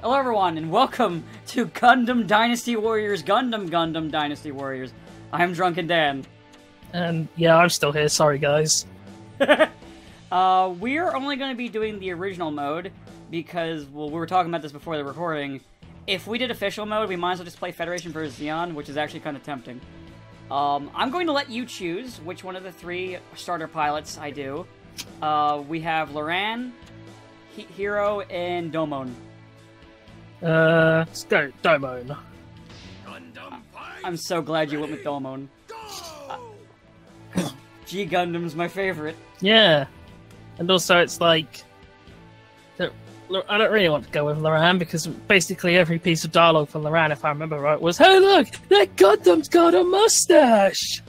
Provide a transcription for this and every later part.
Hello everyone, and welcome to Gundam Dynasty Warriors, Gundam Dynasty Warriors. I'm Drunken Dan. And yeah, I'm still here, sorry guys. We're only going to be doing the original mode, because, well, we were talking about this before the recording. If we did official mode, we might as well just play Federation vs. Zeon, which is actually kind of tempting. I'm going to let you choose which one of the three starter pilots I do. We have Loran, Hero, and Domon. Let's go, Domon. I'm so glad you went with Domon. G Gundam's my favorite. Yeah. And also it's like... I don't really want to go with Loran, because basically every piece of dialogue for Loran, if I remember right, was, "Hey look, that Gundam's got a mustache!"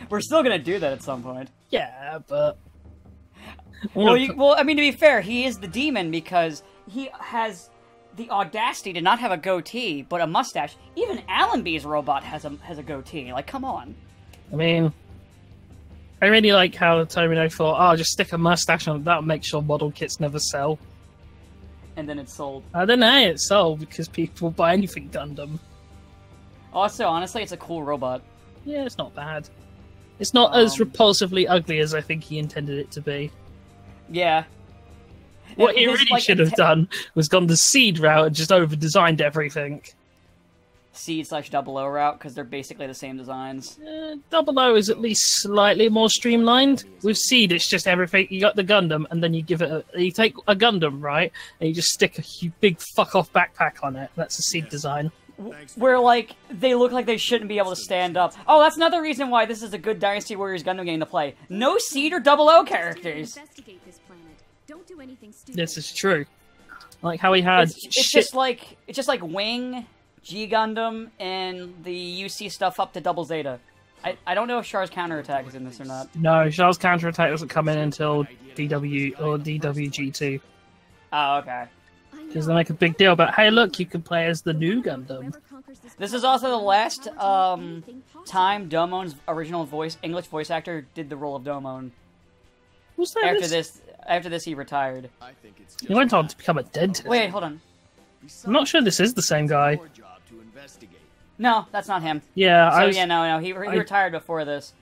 We're still gonna do that at some point. Yeah, but... Well, I mean, to be fair, he is the demon because he has the audacity to not have a goatee, but a mustache. Even Allenby's robot has a goatee. Like, come on. I mean... I really like how Tomino thought, oh, just stick a mustache on it, that'll make sure model kits never sell. And then it's sold. I don't know, it's sold because people buy anything Gundam. Also, honestly, it's a cool robot. Yeah, it's not bad. It's not as repulsively ugly as I think he intended it to be. Yeah. What he really should have done was gone the Seed route and just over-designed everything. Seed/00 route, because they're basically the same designs. 00 is at least slightly more streamlined. With Seed, it's just everything. You got the Gundam, and then you give it you take a Gundam, right, and you just stick a big fuck-off backpack on it. That's a Seed design. Where, like, they look like they shouldn't be able to stand up. Oh, that's another reason why this is a good Dynasty Warriors Gundam game to play. No Seed or 00 characters! This is true. Like how he had it's just like Wing, G Gundam, and the UC stuff up to Double Zeta. I don't know if Char's counterattack is in this or not. No, Char's counterattack doesn't come in until DW or DWG2. Oh, okay. Because they make a big deal about, hey look, you can play as the new Gundam. This is also the last time Domon's original English voice actor did the role of Domon. Was that After this, he retired. He went on to become a dentist. Wait, hold on. I'm not sure this is the same guy. No, that's not him. Yeah, no, he retired before this.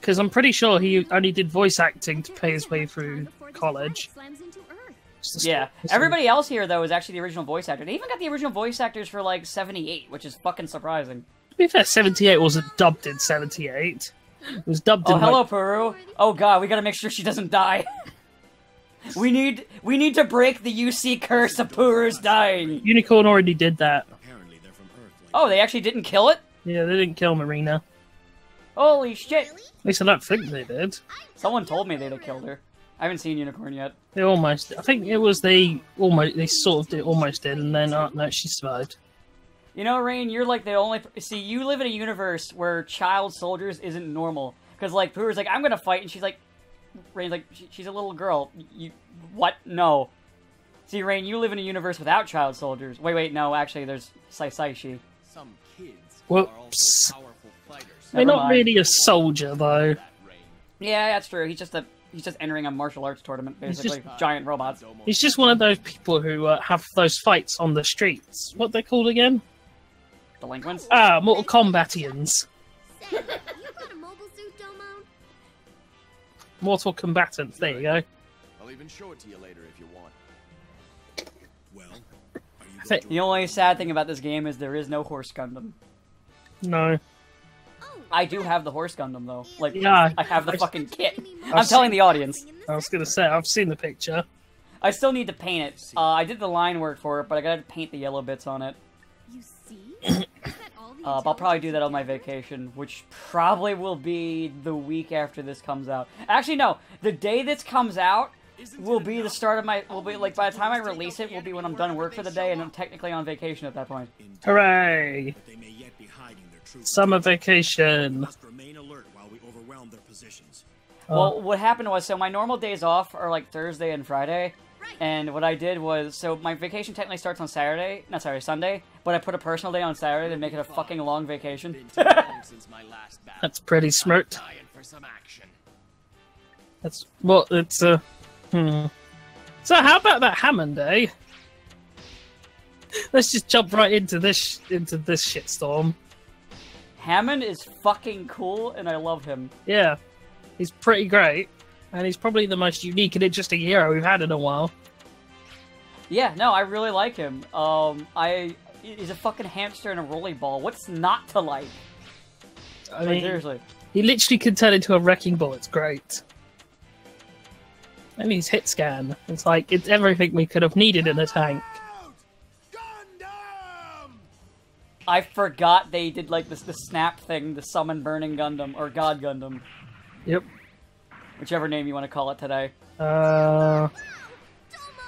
Because I'm pretty sure he only did voice acting to pay his way through college. Yeah, everybody else here, though, is actually the original voice actor. They even got the original voice actors for, like, 78, which is fucking surprising. To be fair, 78 wasn't dubbed in 78. It was dubbed in... Oh, hello, PURU. Oh, God, we gotta make sure she doesn't die. We need to break the UC curse of Puru's dying. Unicorn already did that. Oh, they actually didn't kill it? Yeah, they didn't kill Marina. Holy shit. At least I don't think they did. Someone told me they'd have killed her. I haven't seen Unicorn yet. They almost... I think it was they sort of did, almost did, and then, no, she survived. You know, Rain, you're like the only... See, you live in a universe where child soldiers isn't normal. Because, like, Puru's like, I'm gonna fight, and she's like... Rain's like, she's a little girl. What? No. See, Rain, you live in a universe without child soldiers. Wait, no, actually, there's Saisaishi. Some kids Whoops. They're not really a soldier, though. Yeah, that's true. He's just entering a martial arts tournament, basically. Giant robots. He's just one of those people who have those fights on the streets. What they're called again? Delinquents? Ah, Mortal Kombatians. Mortal Combatants, there you go. I'll even show it to you later if you want. Well, the only sad thing about this game is there is no Horse Gundam. No. I do have the Horse Gundam, though. Like, yeah, I have the fucking kit. I'm telling the audience. I was gonna say, I've seen the picture. I still need to paint it. I did the line work for it, but I gotta paint the yellow bits on it. You see? I'll probably do that on my vacation, which probably will be the week after this comes out. Actually, no. The day this comes out will be the start of my... Will be, like, by the time I release it, will be when I'm done work for the day, and I'm technically on vacation at that point. Hooray! Summer vacation. Well, what happened was, so my normal days off are, like, Thursday and Friday. And what I did was, so my vacation technically starts on Sunday, but I put a personal day on Saturday to make it a fucking long vacation. That's pretty smart. That's, well, it's So how about that Hammond Day? let's just jump right into this shitstorm. Hammond is fucking cool, and I love him. Yeah, he's pretty great, and he's probably the most unique and interesting hero we've had in a while. Yeah, no, I really like him. He's a fucking hamster in a rolly ball. What's not to like? I mean, seriously. He literally can turn into a wrecking ball. It's great. And he's hit scan. It's like, it's everything we could have needed in a tank. Gundam! I forgot they did like the snap thing, the summon burning Gundam, or God Gundam. Yep. Whichever name you want to call it today.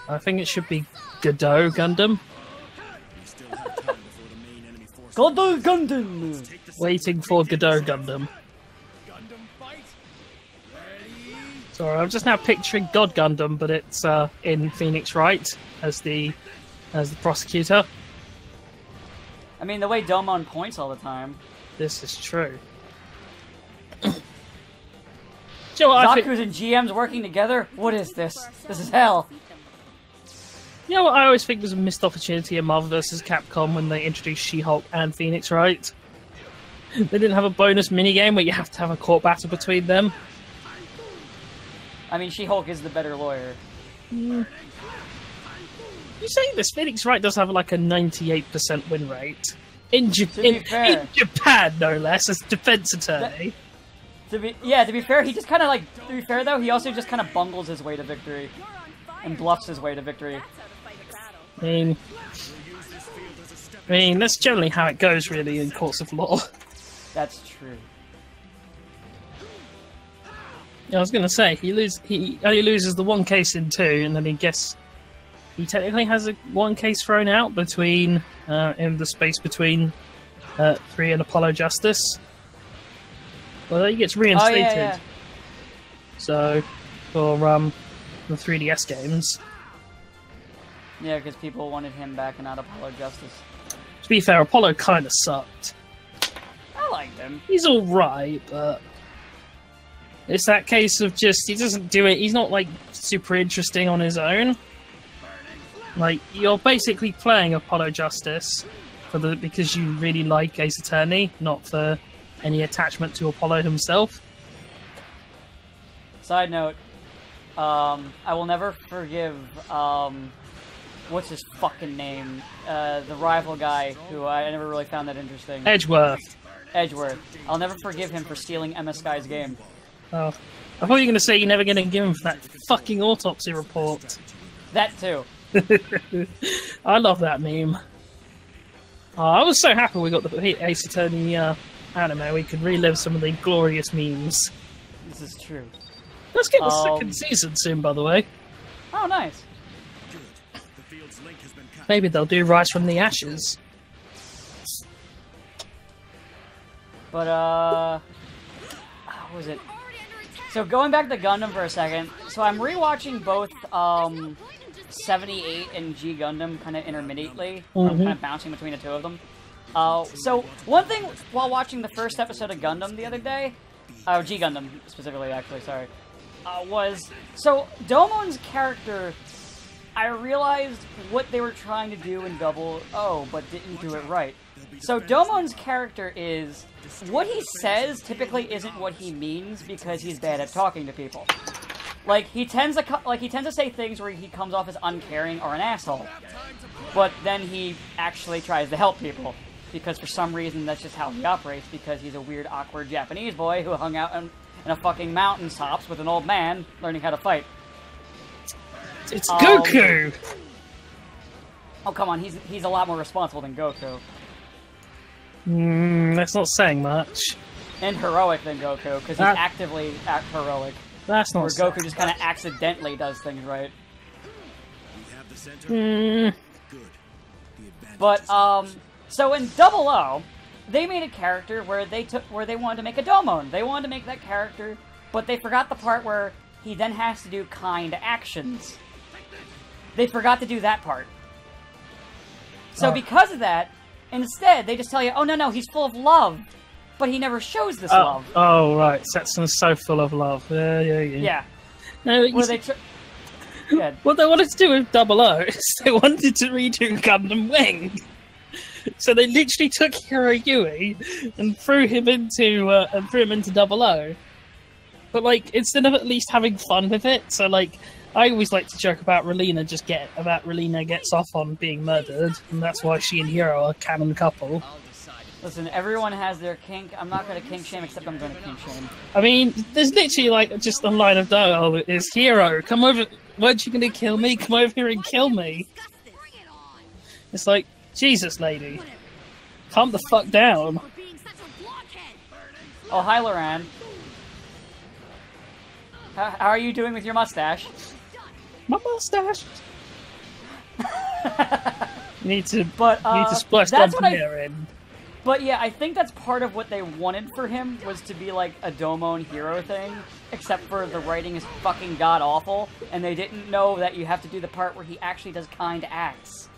I think it should be Godot Gundam. We still have time before the main enemy force. God Gundam! Waiting for Godot Gundam. Gundam fight. Ready? Sorry, I'm just now picturing God Gundam, but it's in Phoenix Wright as the prosecutor. I mean, the way Domon points all the time. This is true. Do you know what I think? Zaku's and GM's working together? What is this? This is hell. You know what I always think was a missed opportunity in Marvel vs. Capcom when they introduced She-Hulk and Phoenix Wright? They didn't have a bonus minigame where you have to have a court battle between them. I mean, She-Hulk is the better lawyer. You say this, Phoenix Wright does have like a 98% win rate. In Japan, no less, as defense attorney. To be fair, he just kind of like, to be fair though, he also just kind of bungles his way to victory. And bluffs his way to victory. I mean, that's generally how it goes, really, in courts of law. That's true. I was going to say, he only loses the one case in 2, and then he technically has one case thrown out between, in the space between 3 and Apollo Justice. Well, he gets reinstated. Oh, yeah. So, for the 3DS games. Yeah, because people wanted him back and not Apollo Justice. To be fair, Apollo kind of sucked. I liked him. He's alright, but it's that case of just, he doesn't do it, he's not like super interesting on his own. Like, you're basically playing Apollo Justice because you really like Ace Attorney, not for any attachment to Apollo himself. Side note, I will never forgive, what's his fucking name? The rival guy who I never really found that interesting. Edgeworth. I'll never forgive him for stealing MS Sky's game. Oh. I thought you were going to say you're never going to give him that fucking autopsy report. That too. I love that meme. Oh, I was so happy we got the Ace Attorney anime. We could relive some of the glorious memes. This is true. Let's get the second season soon, by the way. Oh, nice. Good. The field's link has been cut. Maybe they'll do Rise from the Ashes. But, what was it? So going back to Gundam for a second, so I'm rewatching both 78 and G Gundam kind of intermittently. I'm kind of bouncing between the two of them. So one thing while watching the first episode of Gundam the other day, G Gundam specifically, actually, sorry, was so Domon's character. I realized what they were trying to do in Double O, but didn't do it right. So Domon's character is, what he says typically isn't what he means because he's bad at talking to people. Like he tends to say things where he comes off as uncaring or an asshole, but then he actually tries to help people because for some reason that's just how he operates. Because he's a weird, awkward Japanese boy who hung out in a fucking mountain tops with an old man learning how to fight. It's Goku. Oh come on, he's a lot more responsible than Goku. That's not saying much. And heroic than Goku, because he's actively heroic. That's not. Where Goku just kind of accidentally does things right. We have the center. Good. The advantage But so in Double O, they made a character where they wanted to make a Domon. They wanted to make that character, but they forgot the part where he then has to do kind actions. They forgot to do that part. So because of that, instead they just tell you, "Oh no, he's full of love," but he never shows this love. Oh right, Setson's so full of love. Yeah. Yeah. No, Yeah. What they wanted to do with Double O is they wanted to redo Gundam Wing. So they literally took Hiro Yui and threw him into Double O. But like, instead of at least having fun with it, so like, I always like to joke about Relina gets off on being murdered, and that's why she and Hiro are a canon couple. Listen, everyone has their kink. I'm not going to kink shame, except I'm going to kink shame. I mean, there's literally like just a line of dialogue is Hiro, come over, weren't you going to kill me? Come over here and kill me. It's like, Jesus, lady. Calm the fuck down. Oh, hi, Loran. How are you doing with your mustache? My mustache. need to splash that's what hair in. But yeah, I think that's part of what they wanted for him, was to be like a Domo and Hero thing, except for the writing is fucking god-awful, and they didn't know that you have to do the part where he actually does kind acts.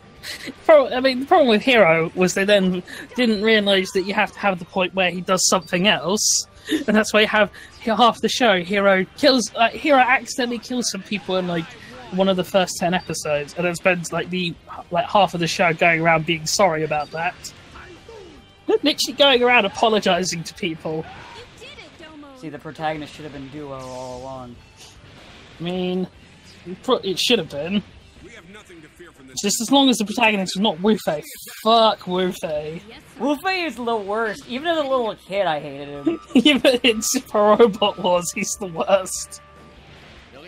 I mean, the problem with Hero was they then didn't realise that you have to have the point where he does something else, and that's why you have half the show. Hero accidentally kills some people in like one of the first 10 episodes, and then spends like half of the show going around being sorry about that. Literally going around apologising to people. See, the protagonist should have been Duo all along. I mean, it should have been. Just as long as the protagonist was not Wufei. Fuck Wufei. Wufei is the worst. Even as a little kid, I hated him. Even in Super Robot Wars, he's the worst.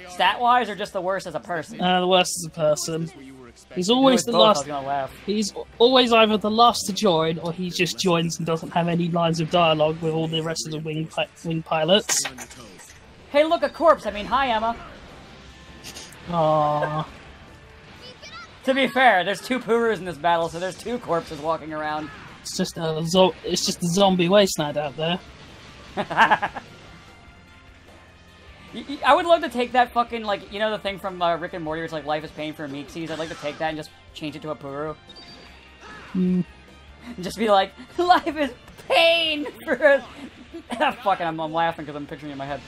Stat-wise, or just the worst as a person? The worst as a person. He's always the last. He's always either the last to join, or he just joins and doesn't have any lines of dialogue with all the rest of the wing pilots. Hey, look, a corpse. I mean, hi, Emma. Aww. To be fair, there's 2 PURUs in this battle, so there's 2 corpses walking around. It's just a zombie wasteland out there. I would love to take that fucking, like, you know the thing from Rick and Morty where it's like, life is pain for Meeksies? I'd like to take that and just change it to a PURU. And just be like, life is pain for a... Fucking, I'm laughing because I'm picturing it in my head.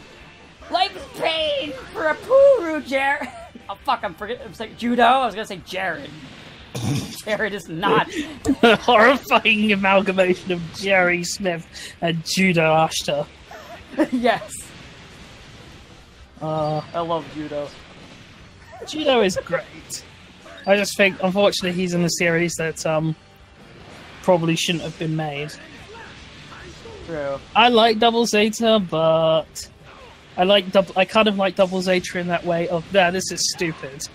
Life is pain for a PURU, Jared! Oh, fuck, I'm saying Judo? I was gonna say Jared. Jared is not. A horrifying amalgamation of Jerry Smith and Judo Ashta. Yes. I love Judo. Judo is great. I just think, unfortunately, he's in a series that probably shouldn't have been made. True. I like Double Zeta, but I kind of like Double Zeta in that way of, this is stupid.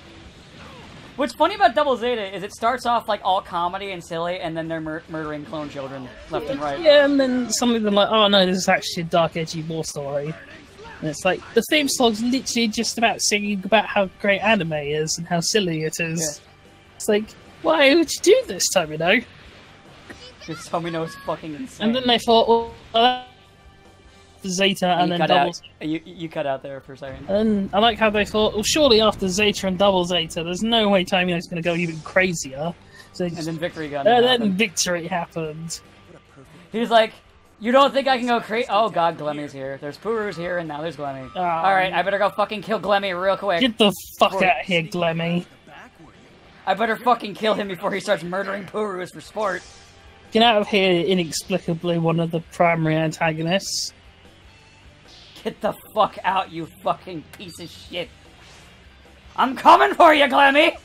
What's funny about Double Zeta is it starts off like all comedy and silly, and then they're murdering clone children left and right. Yeah, and then some of them like, oh no, this is actually a dark, edgy war story. And it's like, the theme song's literally just about singing about how great anime is and how silly it is. Yeah. It's like, why would you do this, Tomino? Because Tomino is fucking insane. And then they thought, well, Zeta and then Double Zeta. You cut out there for a second. And I like how they thought, well, surely after Zeta and Double Zeta, there's no way Tomino's going to go even crazier. So and then Victory Gun. And then Victory happened. He's like, you don't think I can go crazy? Oh god, Glemmy's here. There's PURU's here, and now there's Glemmy. Alright, I better go fucking kill Glemmy real quick. Get the fuck out of here, Glemmy. I better fucking kill him before he starts murdering PURUs for sport. Get out of here, inexplicably one of the primary antagonists. Get the fuck out, you fucking piece of shit. I'm coming for you, Glemmy!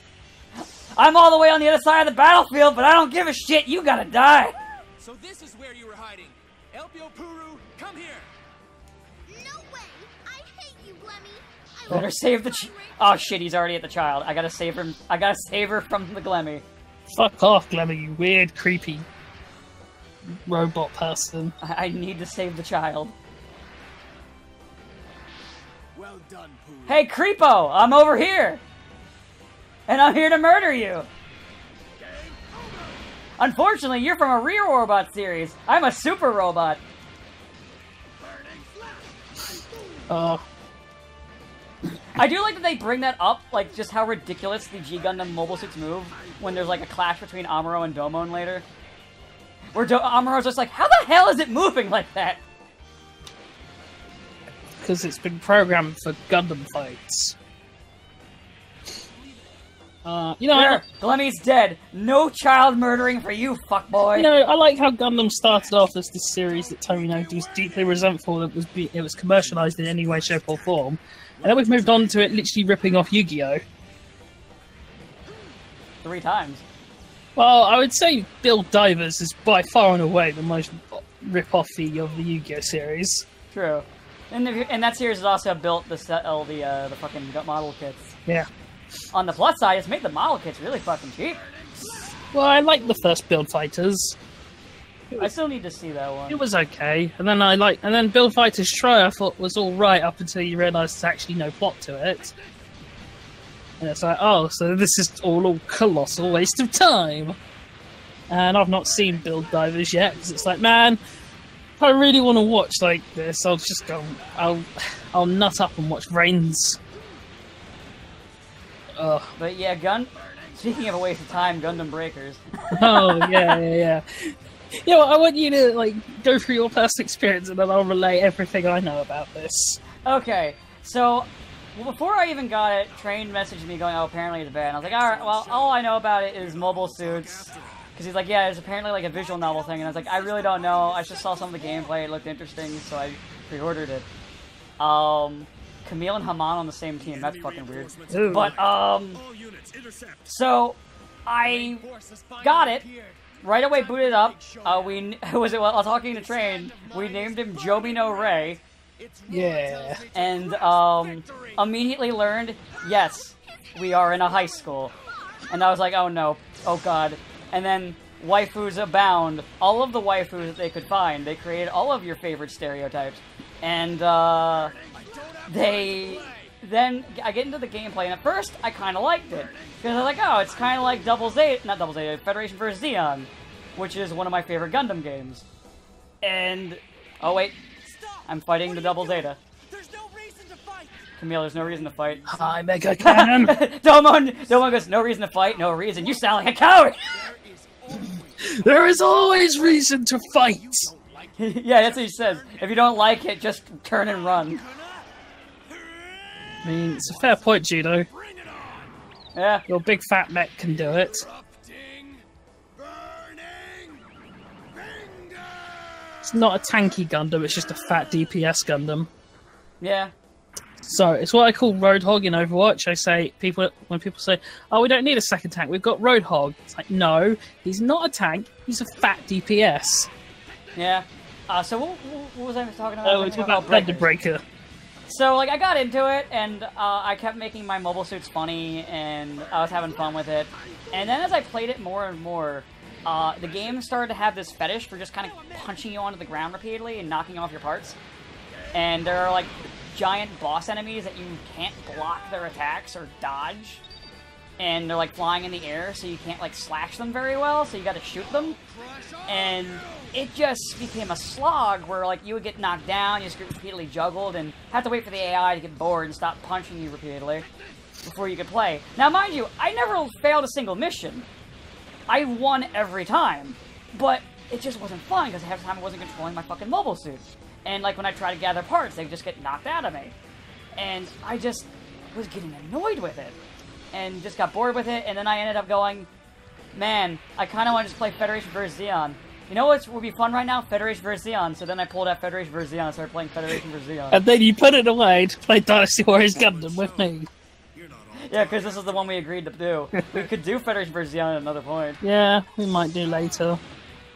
I'm all the way on the other side of the battlefield, but I don't give a shit, you gotta die! So this is where you were hiding. Elpio PURU, come here! No way! I hate you, Glemmy! Better save the oh shit, he's already at the child. I gotta save him. I gotta save her from the Glemmy. Fuck off, Glemmy, you weird, creepy robot person. I need to save the child. Well done, PURU. Hey, Creepo! I'm over here! And I'm here to murder you! Unfortunately, you're from a real robot series. I'm a super robot. I do like that they bring that up, like, just how ridiculous the G Gundam mobile suits move when there's, like, a clash between Amuro and Domon later. Where Amuro's just like, how the hell is it moving like that? Because it's been programmed for Gundam fights. You know, There, Glemmy's dead. No child murdering for you, fuckboy. You know, I like how Gundam started off as this series that Tomino was deeply resentful that it was commercialized in any way, shape, or form, and then we've moved on to it literally ripping off Yu-Gi-Oh. 3 times. Well, I would say Build Divers is by far and away the most rip-offy of the Yu-Gi-Oh series. True. And that series has also built the fucking model kits. Yeah. On the plus side, it's made the model kits really fucking cheap. Well, I like the first Build Fighters. I still need to see that one. It was okay, and then Build Fighters Try I thought was all right up until you realise there's actually no plot to it. And it's like, oh, so this is all a colossal waste of time. And I've not seen Build Divers yet because it's like, man, if I really want to watch like this, I'll just go, I'll nut up and watch Reigns. Ugh. But yeah, speaking of a waste of time, Gundam Breakers. Oh yeah. You know, I want you to like go through your personal experience, and then I'll relay everything I know about this. Okay, so before I even got it, Train messaged me going, "Oh, apparently it's bad." And I was like, "All right, well, all I know about it is mobile suits." Because he's like, "Yeah, it's apparently like a visual novel thing," and I was like, "I really don't know. I just saw some of the gameplay; it looked interesting, so I pre-ordered it." Camille and Haman on the same team. That's fucking weird. Ooh. But, so, I got it, right away booted up, while talking to Train, we named him Joby no Ray, Yeah. and, immediately learned, yes, we are in a high school. And I was like, oh no, oh god. And then, waifus abound. All of the waifus that they could find, they created all of your favorite stereotypes. And, then I get into the gameplay, and at first I kind of liked it because I was like, oh, it's kind of like Federation vs. Zeon, which is one of my favorite Gundam games. And oh wait, I'm fighting the Double Zeta. There's no reason to fight. Camille, there's no reason to fight. Hi, Mega Cannon. Domon goes, no reason to fight, no reason. You sound like a coward. There is always reason to fight. Yeah, that's what he says. If you don't like it, just turn and run. I mean, it's a fair point, Judo. Yeah. Your big fat mech can do it. It's not a tanky Gundam, it's just a fat DPS Gundam. Yeah. So, it's what I call Roadhog in Overwatch. I say, when people say, oh, we don't need a second tank, we've got Roadhog. It's like, no, he's not a tank, he's a fat DPS. Yeah. So what was I talking about? Oh, we're talking about Thunder Breaker. So, like, I got into it, and I kept making my mobile suits funny, and I was having fun with it. And then as I played it more and more, the game started to have this fetish for just kind of punching you onto the ground repeatedly and knocking off your parts. And there are, like, giant boss enemies that you can't block their attacks or dodge. And they're, like, flying in the air, so you can't, like, slash them very well, so you gotta shoot them. And it just became a slog where, like, you would get knocked down, you just get repeatedly juggled, and have to wait for the AI to get bored and stop punching you repeatedly before you could play. Now, mind you, I never failed a single mission. I won every time. But it just wasn't fun, because half the time I wasn't controlling my fucking mobile suit. And, like, when I tried to gather parts, they'd just get knocked out of me. And I just was getting annoyed with it. And just got bored with it, and then I ended up going, man, I kind of want to just play Federation vs. Zeon. You know what would be fun right now? Federation vs. Zeon. So then I pulled out Federation vs. Zeon and started playing Federation vs. Zeon. And then you put it away to play Dynasty Warriors Gundam with me. Yeah, because this is the one we agreed to do. We could do Federation vs. Zeon at another point. Yeah, we might do later.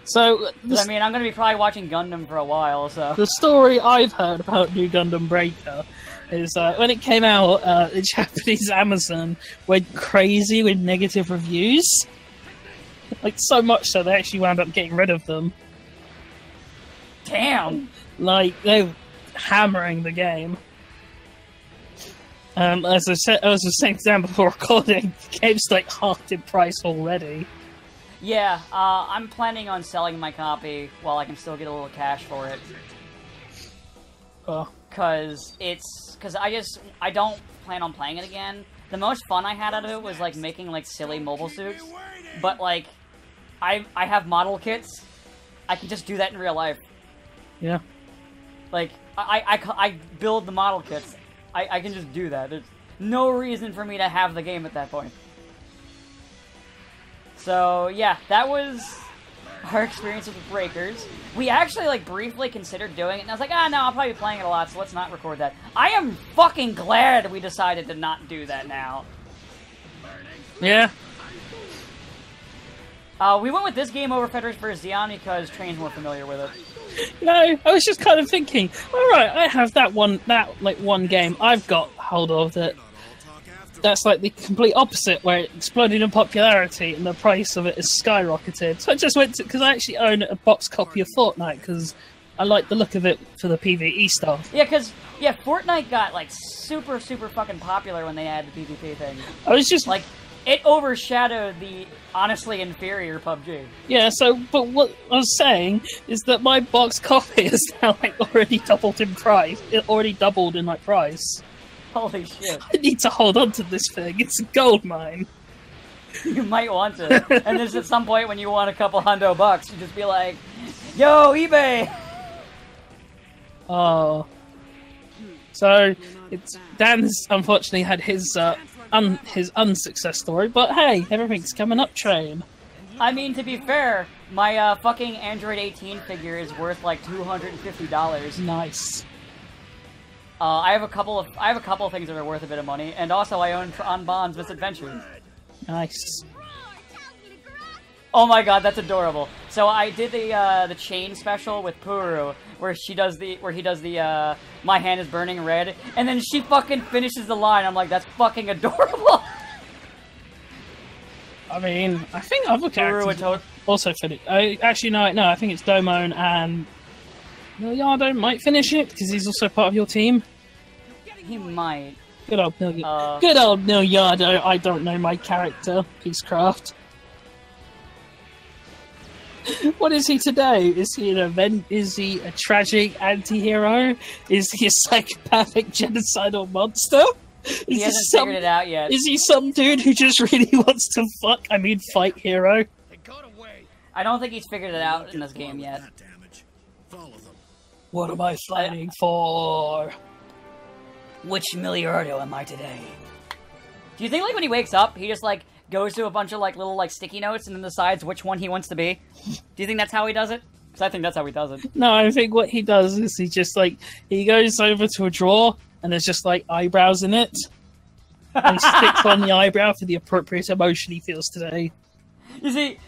So, I mean, I'm going to be probably watching Gundam for a while, so... The story I've heard about New Gundam Breaker is when it came out, the Japanese Amazon went crazy with negative reviews. Like, so much so they actually wound up getting rid of them. Damn! Like, they were hammering the game. As I was saying to Dan before recording, the game's like halved in price already. Yeah, I'm planning on selling my copy while I can still get a little cash for it. Oh. Cause I don't plan on playing it again. The most fun I had out of it was like making like silly mobile suits, but like I have model kits. I can just do that in real life. Yeah. Like I build the model kits. I can just do that. There's no reason for me to have the game at that point. So yeah, that was our experience with Breakers. We actually like briefly considered doing it, and I was like, no, I'll probably be playing it a lot, so let's not record that. I am fucking glad we decided to not do that now. Yeah. We went with this game over Federation vs. Xeon because Train's more familiar with it. No, I was just kind of thinking, alright, I have that one game I've got hold of that's like the complete opposite, where it exploded in popularity and the price of it is skyrocketed. So I just went to, because I actually own a box copy of Fortnite, because I like the look of it for the PvE stuff. Yeah, because, Fortnite got, like, super, super fucking popular when they had the PvP thing. I was just... Like, it overshadowed the honestly inferior PUBG. Yeah, so, but what I was saying is that my box copy is now, like, already doubled in price. It already doubled in, like, price. Holy shit. I need to hold on to this thing. It's a gold mine. You might want to. And then at some point when you want a couple hundo bucks, you just be like, yo, eBay! Oh. So, Dan's unfortunately had his unsuccess story, but hey, everything's coming up, Train. I mean, to be fair, my fucking Android 18 figure is worth like $250. Nice. I have a couple of things that are worth a bit of money, and also I own On Bond's Misadventures. Nice. Oh my god, that's adorable. So I did the chain special with PURU, where he does the my hand is burning red, and then she fucking finishes the line. I'm like, that's fucking adorable. I mean, I think other characters also finish. Actually, no, I think it's Domon and Miliardo might finish it because he's also part of your team. He might. Good old Miliardo. I don't know my character. Peacecraft. What is he today? Is he an event? Is he a tragic anti-hero? Is he a psychopathic genocidal monster? He hasn't figured it out yet. Is he some dude who just really wants to fight hero? I don't think he's figured it out in this game yet. What am I fighting for? Which Miliardo am I today? Do you think like when he wakes up, he just like goes to a bunch of like little like sticky notes and then decides which one he wants to be? Do you think that's how he does it? Because I think that's how he does it. No, I think what he does is he just like he goes over to a drawer and there's just like eyebrows in it. And he sticks on the eyebrow for the appropriate emotion he feels today. You see,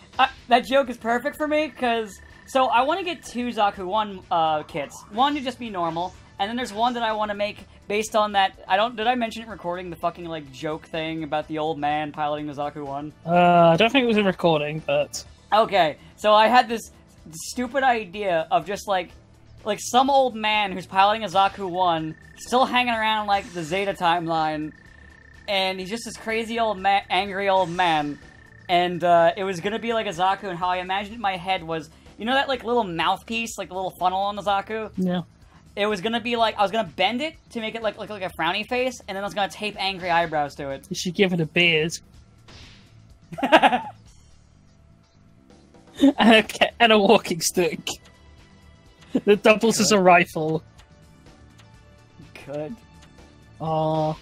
that joke is perfect for me because so I want to get two Zaku 1 kits. One to just be normal, and then there's one that I want to make based on that. Did I mention it in recording the fucking like joke thing about the old man piloting the Zaku 1? I don't think it was in recording, but okay. So I had this stupid idea of just like some old man who's piloting a Zaku 1, still hanging around like the Zeta timeline, and he's just this crazy old angry old man. And it was gonna be like a Zaku, and how I imagined it in my head was, you know that like little mouthpiece, like the little funnel on the Zaku? Yeah. It was gonna be like, I was gonna bend it to make it like a frowny face, and then I was gonna tape angry eyebrows to it. You should give it a beard. and a walking stick. That doubles as a rifle. Good. Aww.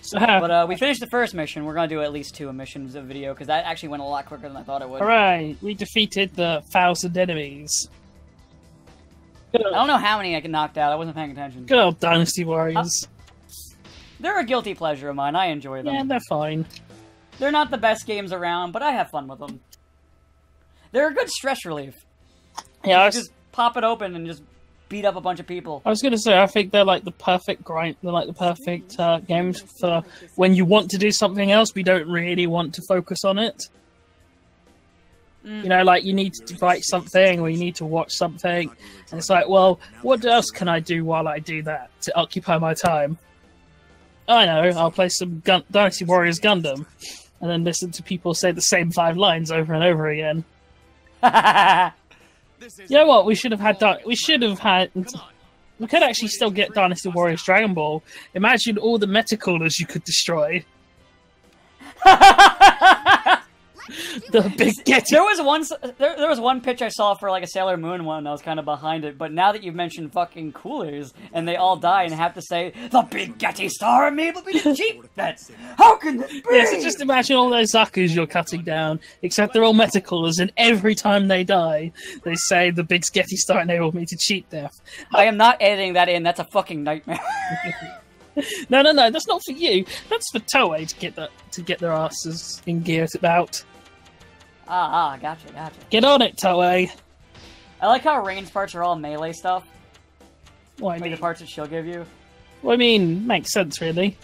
So, but we finished the first mission. We're gonna do at least 2 missions of video, because that actually went a lot quicker than I thought it would. Alright, we defeated the 1,000 enemies. I don't know how many I knocked out. I wasn't paying attention. Good old Dynasty Warriors. They're a guilty pleasure of mine. I enjoy them. Yeah, they're fine. They're not the best games around, but I have fun with them. They're a good stress relief. Yeah, just pop it open and just beat up a bunch of people. I was gonna say, I think they're like the perfect grind. They're like the perfect games for when you want to do something else, but you don't really want to focus on it. You know, like you need to write something or you need to watch something, and it's like, well, what else can I do while I do that to occupy my time? I know, I'll play some Dynasty Warriors Gundam, and then listen to people say the same 5 lines over and over again. You know what? We should have had. We could actually still get Dynasty Warriors Dragon Ball. Imagine all the metacoolers you could destroy. The big Getty. There was one pitch I saw for like a Sailor Moon one. I was kind of behind it, but now that you've mentioned fucking coolers and they all die and have to say the big Getty star immediately to cheat that. How can this be? Yeah, so just imagine all those Zakus you're cutting down, except they're all metacolors, and every time they die, they say the big Getty star enabled me to cheat death. I am not editing that in. That's a fucking nightmare. No, that's not for you. That's for Toei to get their asses in gear about. Gotcha. Get on it, Toei. I like how Rain's parts are all melee stuff. What I Like mean, the parts that she'll give you. what I mean makes sense, really.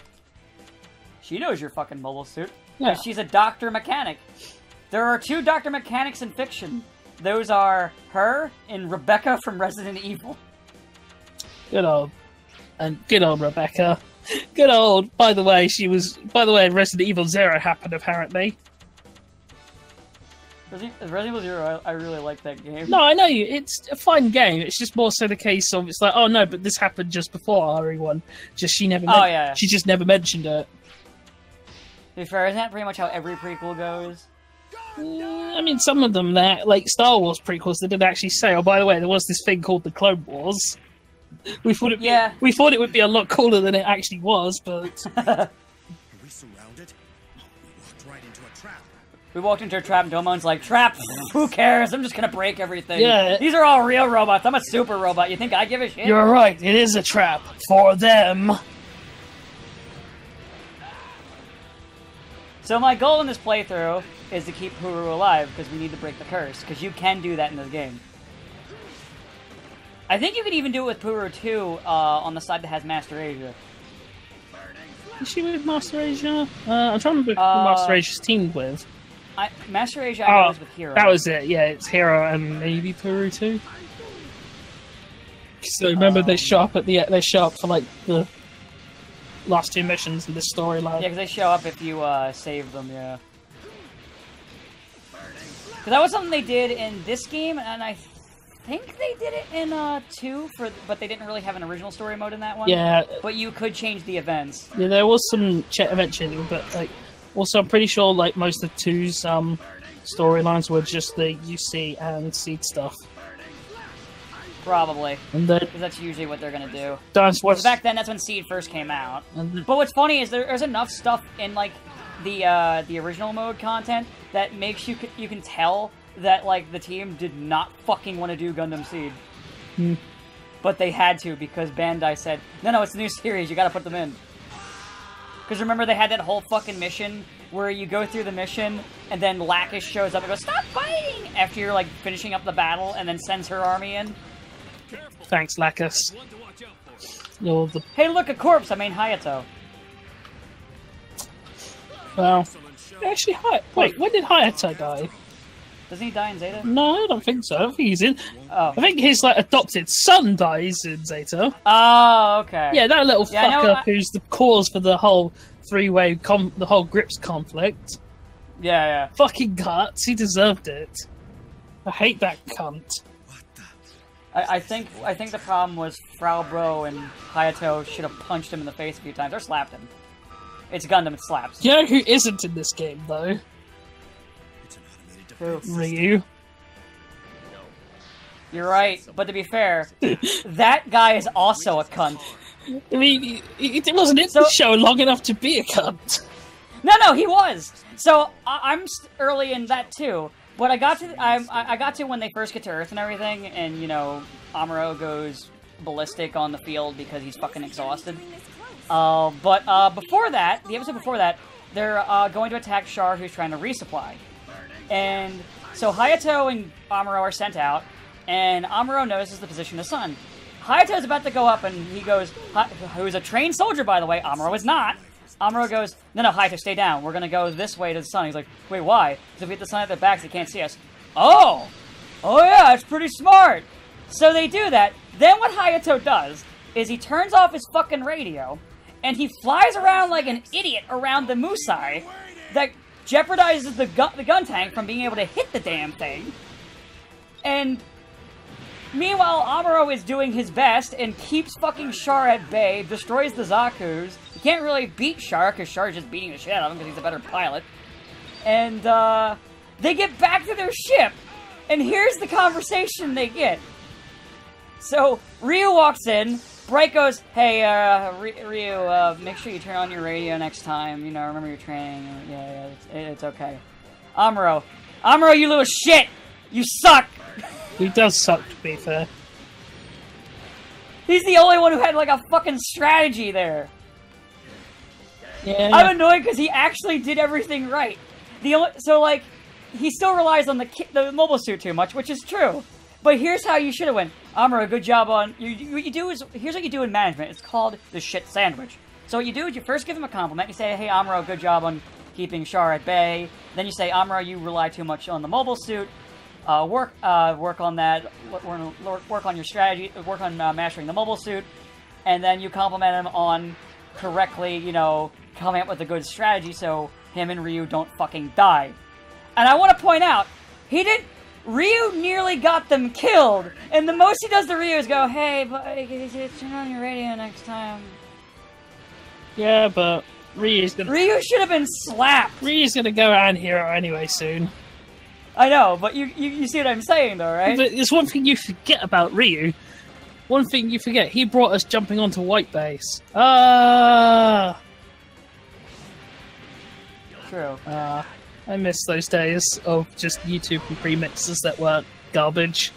She knows your fucking mobile suit. Yeah. She's a Dr. Mechanic. There are 2 Dr. Mechanics in fiction. Those are her and Rebecca from Resident Evil. Good old Rebecca. Good old. By the way, Resident Evil 0 happened apparently. Resident Evil 0, I really like that game. No, I know you. It's a fine game. It's just more so the case of it's like, oh no, but this happened just before RE1. Just she never. Yeah. She just never mentioned it. To be fair, isn't that pretty much how every prequel goes? I mean, some of them, like Star Wars prequels, they did actually say, oh, by the way, there was this thing called the Clone Wars. We thought it would be a lot cooler than it actually was, but Are we surrounded? We walked right into a trap. We walked into a trap and Domon's like, trap? Who cares? I'm just gonna break everything. Yeah. These are all real robots. I'm a super robot. You think I give a shit? you're right. It is a trap for them. So my goal in this playthrough is to keep PURU alive, because we need to break the curse, because you can do that in this game. I think you can even do it with PURU 2 on the side that has Master Asia. Is she with Master Asia? I'm trying to remember who Master Asia's teamed with. Master Asia, I know, is with Hero. That was it. Yeah, it's Hero and maybe PURU 2. So remember, they show up for like the last 2 missions in this storyline. Yeah, because they show up if you save them. Yeah. Because that was something they did in this game, and I think they did it in 2, but they didn't really have an original story mode in that one. Yeah. But you could change the events. Yeah, there was some event changing, but like, also I'm pretty sure like most of 2's storylines were just the UC and Seed stuff. Probably. And then Because that's usually what they're gonna do. Dance was Back then, that's when Seed first came out. and But what's funny is there's enough stuff in like the original mode content that makes you can tell that like the team did not fucking want to do Gundam Seed. But they had to because Bandai said, no, it's a new series, you gotta put them in. Because remember they had that whole fucking mission where you go through the mission and then Lacus shows up and goes, stop fighting! After you're like finishing up the battle and then sends her army in. thanks, Lacus. You're the Hey, look, a corpse! I mean Hayato. well. Actually, wait, when did Hayato die? Doesn't he die in Zeta? No, I don't think so. I think he's in. Oh. I think his like adopted son dies in Zeta. Oh, okay. Yeah, that little Yeah, I know, fucker who's the cause for the whole the whole Grips conflict. Yeah. Fucking guts. He deserved it. I hate that cunt. I think the problem was Frau Bro and Hayato should have punched him in the face a few times or slapped him. It's Gundam, it slaps. You know who isn't in this game though? It's an automated defense system. Ryu. You're right, but to be fair, that guy is also a cunt. I mean, it wasn't in the show long enough to be a cunt. No, he was. So I'm early in that too. But I got to when they first get to Earth and everything, and you know, Amuro goes ballistic on the field because he's fucking exhausted. But before that, the episode before that, they're going to attack Char, who's trying to resupply. And so Hayato and Amuro are sent out, and Amuro notices the position of the sun. Hayato's about to go up, and he goes, who's a trained soldier, by the way, Amuro is not. Amuro goes, no, Hayato, stay down. We're going to go this way to the sun. He's like, wait, why? Because if we hit the sun at their backs, they can't see us. Oh yeah, that's pretty smart. So they do that. Then what Hayato does is he turns off his fucking radio, and he flies around like an idiot around the Musai that jeopardizes the gun tank from being able to hit the damn thing. And meanwhile, Amuro is doing his best and keeps fucking Char at bay, destroys the Zakus. He can't really beat Char because Char is just beating the shit out of him because he's a better pilot. And They get back to their ship, and here's the conversation they get. So, Ryu walks in, Bright goes, hey, Ryu, make sure you turn on your radio next time, you know, remember your training, yeah, it's okay. Amuro, you little shit! You suck! He does suck, to be fair. He's the only one who had, like, a fucking strategy there. Yeah. I'm annoyed because he actually did everything right. So, like, he still relies on the mobile suit too much, which is true. But here's how you should have went. Amuro, good job on... What you do is... Here's what you do in management. It's called the shit sandwich. So what you do is you first give him a compliment. You say, hey, Amuro, good job on keeping Char at bay. Then you say, Amuro, you rely too much on the mobile suit. Work on that. Work on your strategy. Work on mastering the mobile suit. And then you compliment him on correctly, you know, coming up with a good strategy so him and Ryu don't fucking die. And I want to point out, Ryu nearly got them killed, and the most he does to Ryu is go, hey, buddy, turn on your radio next time. Yeah, but Ryu should have been slapped! Ryu's gonna go around Hero anyway soon. I know, but you see what I'm saying, though, right? But there's one thing you forget about Ryu. One thing you forget, he brought us jumping onto White Base. True. I miss those days of just YouTube remixes that weren't garbage.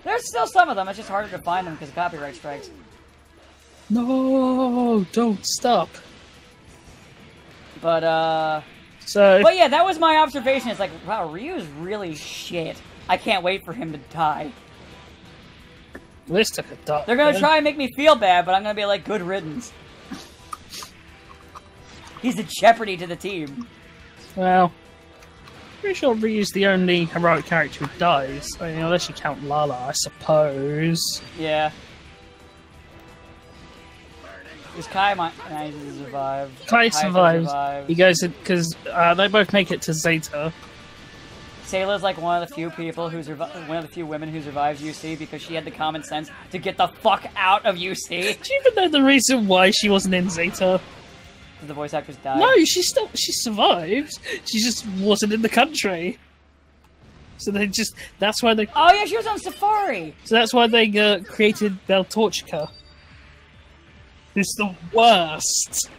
There's still some of them, it's just harder to find them because of copyright strikes. No, don't stop. But yeah, that was my observation. It's like, wow, Ryu's really shit. I can't wait for him to die. This took a dark They're gonna turn. try and make me feel bad, but I'm gonna be like, good riddance. He's a jeopardy to the team. Well, pretty sure Ryu's the only heroic character who dies. I mean, unless you count Lala, I suppose. Yeah. Because Kai might survive. Kai survives. He goes in because they both make it to Zeta. Sayla's like one of the few people one of the few women who survives UC because she had the common sense to get the fuck out of UC. Do you even know the reason why she wasn't in Zeta? The voice actress died. No, she survived. She just wasn't in the country. So that's why they. Oh yeah, she was on Safari. So that's why they created Beltorchica. Who's the worst.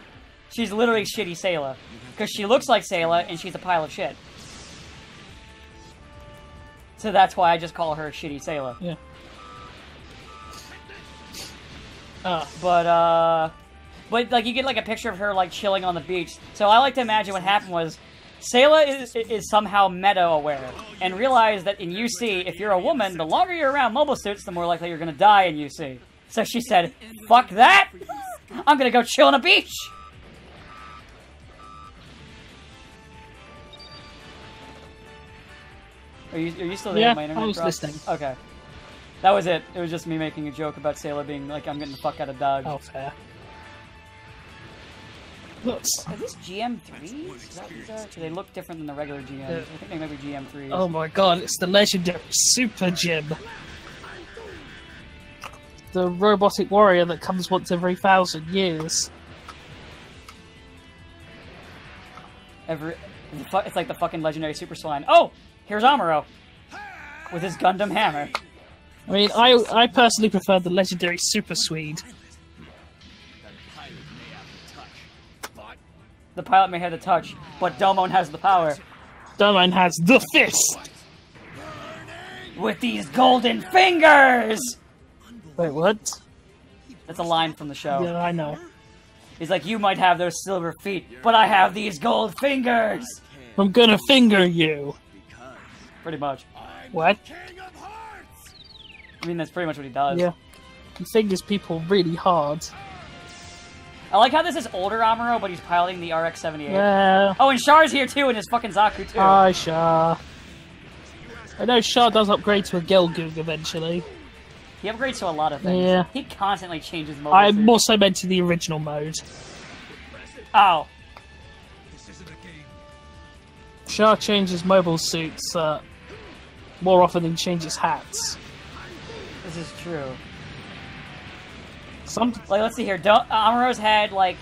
She's literally shitty Sayla. Because she looks like Sayla and she's a pile of shit. So that's why I just call her shitty Sayla. Yeah. But like you get like a picture of her like chilling on the beach. So I like to imagine what happened was Sayla is somehow meta aware and realized that in UC, if you're a woman, the longer you're around mobile suits, the more likely you're gonna die in UC. So she said, "Fuck that! I'm gonna go chill on a beach." Are you still there? Yeah, My internet I was dropped? listening. Okay. That was it. It was just me making a joke about Sayla being like, I'm getting the fuck out of Dodge. Oh, fair. Looks. Are these GM3s? Is that what these are? They look different than the regular GMs. I think they might be GM3s. Oh my god, it's the legendary Super Gym. The robotic warrior that comes once every 1,000 years. It's like the fucking legendary Super Slime. Oh! Here's Amuro! With his Gundam hammer. I mean, I personally prefer the legendary Super Swede. The pilot may have the touch, but Domon has the power. Domon has the fist! With these golden fingers! Wait, what? That's a line from the show. Yeah, I know. He's like, you might have those silver feet, but I have these gold fingers! I'm gonna finger you! Pretty much. What? I mean, that's pretty much what he does. Yeah. He fingers people really hard. I like how this is older Amuro, but he's piloting the RX-78. Yeah. Oh, and Char's here too, and his fucking Zaku too. Hi, Char. I know Char does upgrade to a Gelgoog eventually. He upgrades to a lot of things. Yeah. He constantly changes mobile I'm suits. also meant to the original mode. Oh. Char changes mobile suits more often than changes hats. This is true. Some Like, let's see here. Amuro's had, like,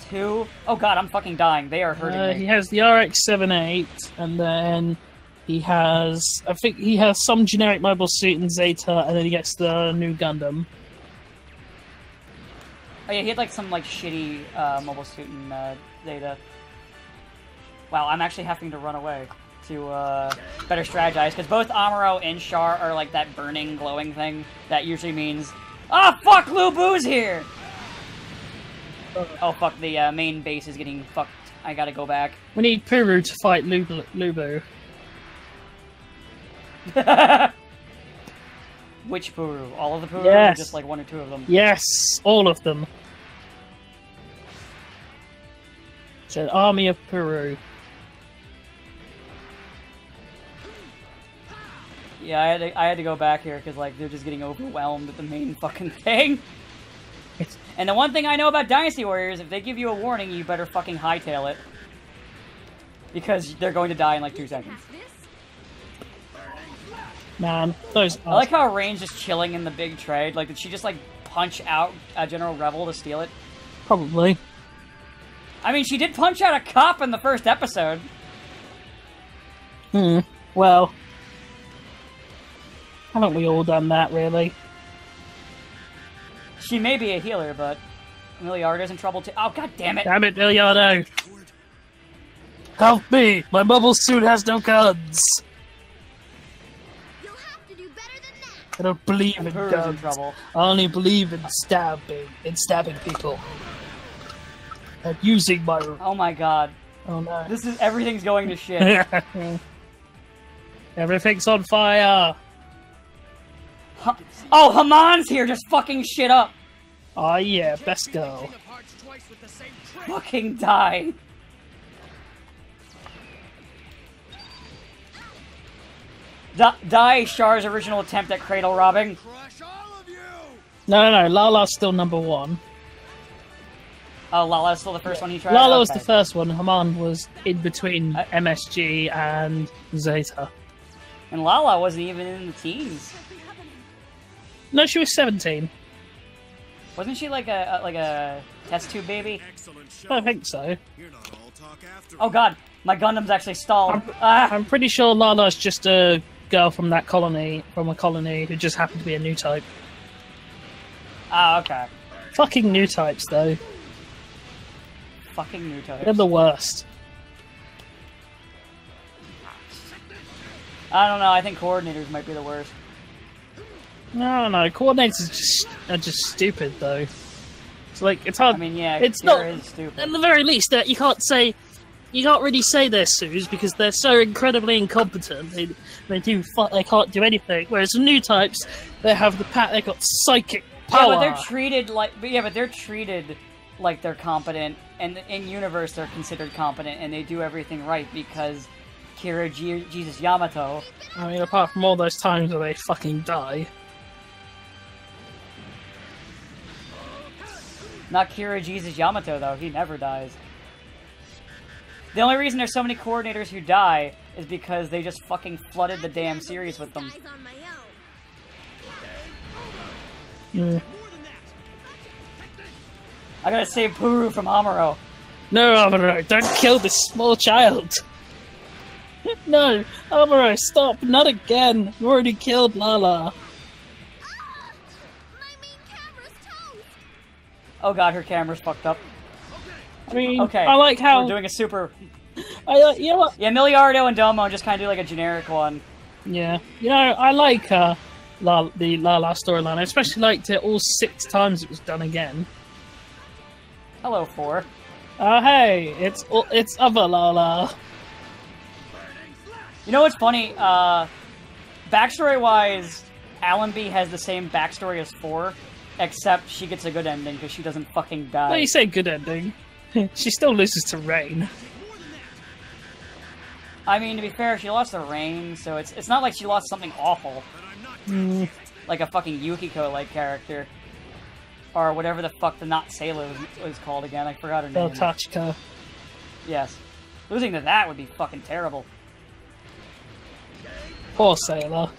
2? Oh god, I'm fucking dying. They are hurting me. He has the RX-78, and then he has... I think he has some generic mobile suit in Zeta, and then he gets the new Gundam. Oh yeah, he had like some like shitty mobile suit in Zeta. Wow, I'm actually having to run away to better strategize, because both Amuro and Char are like that burning, glowing thing. That usually means, ah, fuck, Lu Bu's here! Oh fuck, the main base is getting fucked. I gotta go back. We need PURU to fight Lu Bu. Which PURU? All of the PURU? Yes. Or just like 1 or 2 of them? Yes, all of them. It's an army of PURU. Yeah, I had to go back here because like they're just getting overwhelmed with the main fucking thing. And the one thing I know about Dynasty Warriors, if they give you a warning, you better fucking hightail it. Because they're going to die in like 2 seconds. Man, those... I like how Rain's just chilling in the big trade. Like, did she just like punch out General Rebel to steal it? Probably. I mean, she did punch out a cop in the first episode. Well... haven't we all done that, really? She may be a healer, but Miliardo's in trouble too. Oh, god damn it! Damn it, Miliardo! Help me! My mobile suit has no guns! You'll have to do better than that. I don't believe in PURU's in guns. trouble. I only believe in stabbing people. And using my... Oh my god. Oh no. This is... everything's going to shit. Everything's on fire! Oh, Haman's here, just fucking shit up. Oh yeah, best girl. Fucking die. Die Char's original attempt at cradle robbing. No, Lala's still number 1. Oh, Lala's still the first one he tried? Lala was Okay. the first one, Haman was in between MSG and Zeta. And Lala wasn't even in the teens. No, she was 17. Wasn't she like a test tube baby? I don't think so. You're not all talk after Oh god, my Gundam's actually stalled. Ah! I'm pretty sure Lala's just a girl from that colony, from a colony who just happened to be a new type. Ah, okay. Fucking new types, though. Fucking new types. They're the worst. I don't know, I think coordinators might be the worst. No, coordinators are just stupid, though. It's like, it's hard. I mean, yeah, it's Kira not. is stupid. At the very least, that you can't really say they're Sues because they're so incredibly incompetent. They can't do anything. Whereas the new types, they have they got psychic power. Yeah, but they're treated like they're competent, and in universe they're considered competent, and they do everything right because Kira Jesus Yamato. I mean, apart from all those times where they fucking die. Not Kira Jesus Yamato though, he never dies. The only reason there's so many coordinators who die is because they just fucking flooded the damn series with them. Guys on my own. Yeah. I gotta save PURU from Amuro. No, Amuro, don't kill this small child. No, Amuro, stop! Not again! You already killed Lala. My main camera's toast. Oh god, her camera's fucked up. I mean, Okay, I like how... we're doing a super... you know what? Yeah, Miliardo and Domo just kind of do like a generic one. Yeah. You know, I like the Lala storyline. I especially liked it all 6 times it was done again. Hello, 4. Oh, hey, it's other Lala. You know what's funny? Backstory-wise, Allenby has the same backstory as 4, except she gets a good ending because she doesn't fucking die. Well, you say good ending. She still loses to Rain. I mean, to be fair, she lost to Rain, so it's not like she lost something awful. Like a fucking Yukiko-like character. Or whatever the fuck the not Sailor was called again. I forgot her name. Beltachka. Yes. Losing to that would be fucking terrible. Poor Sailor.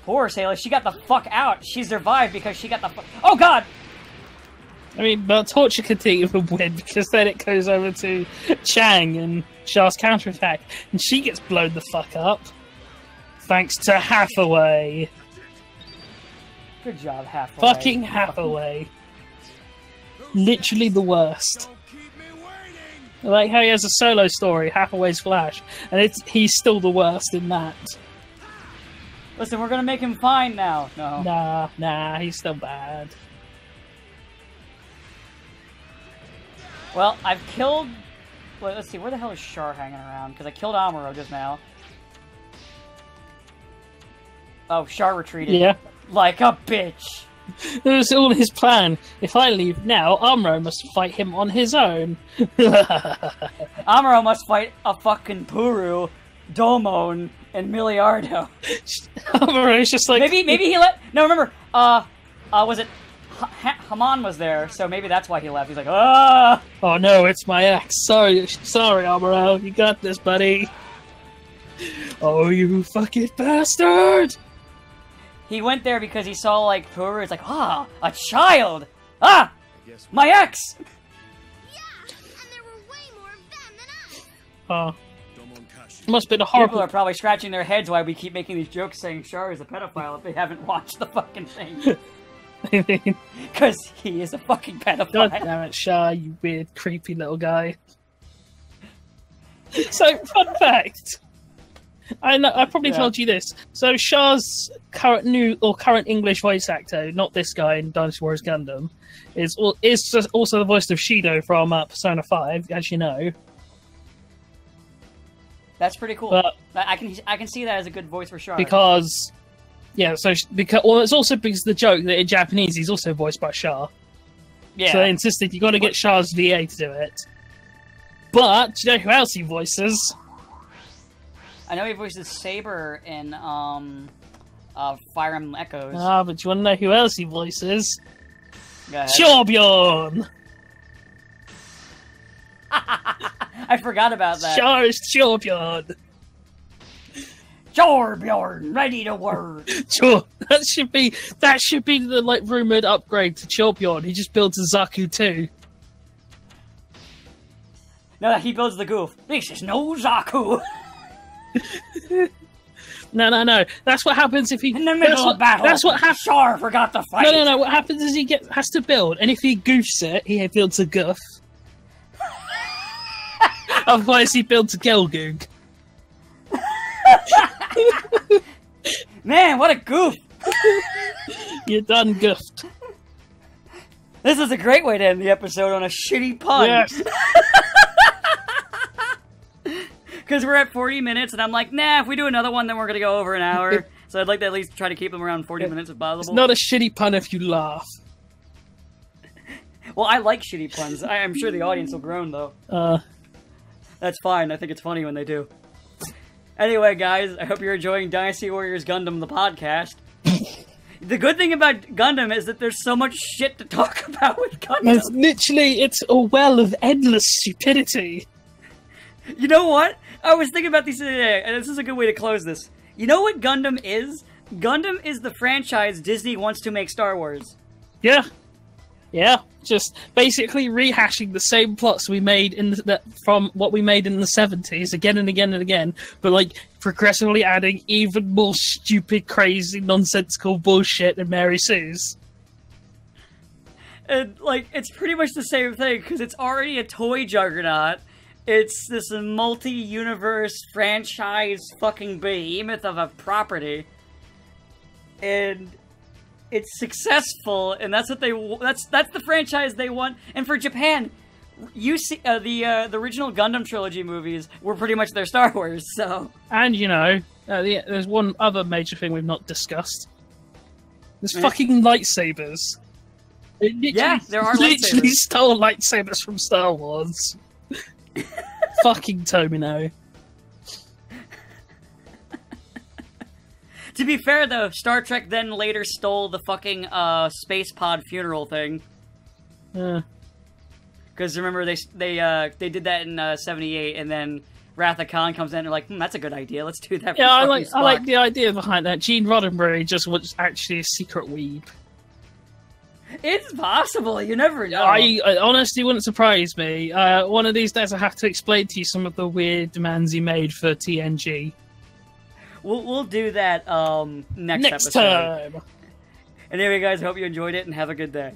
Poor Sailor, she got the fuck out. She survived because she got the fuck... Oh god! I mean, but Torture could take it would win because then it goes over to Chang and Char's counterattack, and she gets blown the fuck up. Thanks to Hathaway. Good job, Hathaway. Fucking Hathaway. Literally the worst. I like how he has a solo story, Hathaway's Flash, and he's still the worst in that. Listen, we're gonna make him fine now. No. Nah, he's still bad. Well, I've killed... Wait, let's see, where the hell is Char hanging around? Because I killed Amuro just now. Oh, Char retreated. Yeah. Like a bitch. It was all his plan. If I leave now, Amuro must fight him on his own. Amuro must fight a fucking PURU, Domon, and Miliardo. Amuro's just like... Maybe he let... No, remember, was it... Haman was there, so maybe that's why he left. He's like, ah! Oh no, it's my ex. Sorry, Amuro. You got this, buddy. Oh, you fucking bastard! He went there because he saw, like, PURU. It's like, ah, a child! Ah! My ex! Yeah, and there were way more of them than us. Oh. Must have been a horrible... People are probably scratching their heads why we keep making these jokes saying Char is a pedophile if they haven't watched the fucking thing. Because he is a fucking pedophile. God damn it, Char, you weird, creepy little guy. So, fun fact. I probably told you this. So Char's current English voice actor, not this guy in Dynasty Warriors Gundam, is also the voice of Shido from Persona 5, as you know. That's pretty cool. But I can see that as a good voice for Char. Because, yeah, it's also because the joke that in Japanese he's also voiced by Char. Yeah. So they insisted you got to get Char's VA to do it. But do you know who else he voices? I know he voices Saber in Fire Emblem Echoes. Ah, but do you want to know who else he voices? Go ahead. Torbjorn! I forgot about that. Char is Torbjorn! Torbjorn, ready to work. Sure, that should be the like rumored upgrade to Torbjorn. He just builds a Zaku too. No, he builds the goof. This is no Zaku. No. That's what happens if he... In the middle of battle, that's what happens. Char forgot to fight. No. What happens is he has to build, and if he goofs it, he builds a goof. Otherwise, he builds a Gelgoog. Man, what a goof! You're done goofed. This is a great way to end the episode on a shitty pun. Yes. Because we're at 40 minutes, and I'm like, nah, if we do another one, then we're going to go over an hour. So I'd like to at least try to keep them around 40 minutes if possible. It's not a shitty pun if you laugh. Well, I like shitty puns. I'm sure the audience will groan, though. That's fine. I think it's funny when they do. Anyway, guys, I hope you're enjoying Dynasty Warriors Gundam, the podcast. The good thing about Gundam is that there's so much shit to talk about with Gundam. It's a well of endless stupidity. You know what? I was thinking about these today, and this is a good way to close this. You know what Gundam is? Gundam is the franchise Disney wants to make Star Wars. Yeah. Just basically rehashing the same plots we made from what we made in the 70s again and again and again, but like progressively adding even more stupid, crazy, nonsensical bullshit and Mary Sue's. And like, it's pretty much the same thing because it's already a toy juggernaut. It's this multi-universe franchise fucking behemoth of a property, and it's successful, and that's what that's the franchise they want. And for Japan, you see the original Gundam trilogy movies were pretty much their Star Wars. So, and you know, there's one other major thing we've not discussed. There's fucking lightsabers. Yeah, there are literally lightsabers. stole lightsabers from Star Wars. Fucking Tomino. To be fair, though, Star Trek then later stole the fucking space pod funeral thing. Because remember, they did that in '78, and then Wrath of Khan comes in and they're like, that's a good idea. Let's do that. For Yeah, I fucking Spock. like the idea behind that. Gene Roddenberry just was actually a secret weeb. It's possible. You never know. I honestly wouldn't surprise me. One of these days, I have to explain to you some of the weird demands he made for TNG. We'll do that next Next episode. time. And anyway, guys, hope you enjoyed it and have a good day.